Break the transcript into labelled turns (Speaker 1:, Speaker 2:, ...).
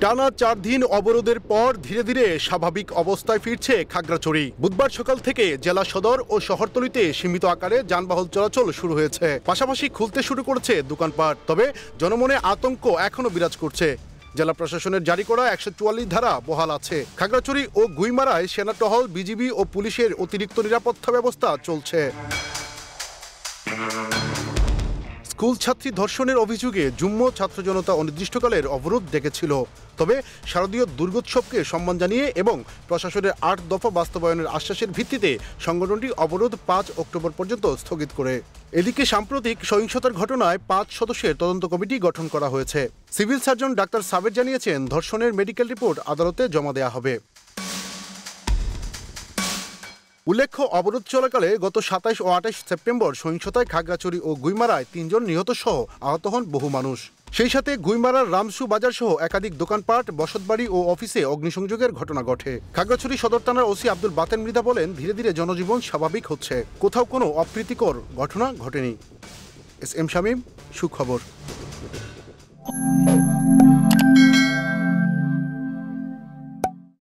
Speaker 1: টানা 4 দিন অবরোধের পর ধীরে ধীরে স্বাভাবিক অবস্থায় ফিরছে খাগড়াছড়ি। বুধবার সকাল থেকে জেলা সদর ও শহরতলিতে সীমিত আকারে যানবাহন চলাচল শুরু হয়েছে। পাশাপাশি খুলতে শুরু করেছে দোকানপাট। তবে জনমনে আতঙ্ক এখনো বিরাজ করছে। জেলা প্রশাসনের জারি করা 144 ধারা বহাল আছে। খাগড়াছড়ি ও গুইমারায় সেনা টহল, বিজিবি ও পুলিশের অতিরিক্ত নিরাপত্তা ব্যবস্থা চলছে। স্কুল ছাত্রী ধর্ষণের অভিযোগে যুগ্ম ছাত্র জনতা অনির্দিষ্টকালের অবরোধ ডেকেছিল। তবে শারদীয় দুর্গোৎসবকে সম্মান জানিয়ে এবং প্রশাসনের 8 দফা বাস্তবায়নের আশ্বাসের ভিত্তিতে সংগঠনটি অবরোধ 5 অক্টোবর পর্যন্ত স্থগিত করে। এদিকে সাম্প্রতিক সহিংসতার ঘটনায় 5 সদস্যের তদন্ত কমিটি গঠন করা হয়েছে। সিভিল সার্জন ডাক্তার সাবের জানিয়েছেন, ধর্ষণের মেডিকেল রিপোর্ট আদালতে জমা দেওয়া হবে। উল্লেখ্য, অবরোধ চলাকালে গত 27 ও 28 সেপ্টেম্বর সহিংসতায় খাগড়াছড়ি ও গুইমারায় 3 জন নিহত সহ আহত হন বহু মানুষ। সেই সাথে গুইমারার রামসু বাজার সহ একাধিক দোকানপাট, বসতবাড়ি ও অফিসে অগ্নিসংযোগের ঘটনা ঘটে। খাগড়াছড়ি সদর থানার ওসি আব্দুল বাতেন মৃধা বলেন, ধীরে ধীরে জনজীবন স্বাভাবিক হচ্ছে, কোথাও কোনো অপ্রীতিকর ঘটনা ঘটেনি। এস এম শামীম, সুখবর।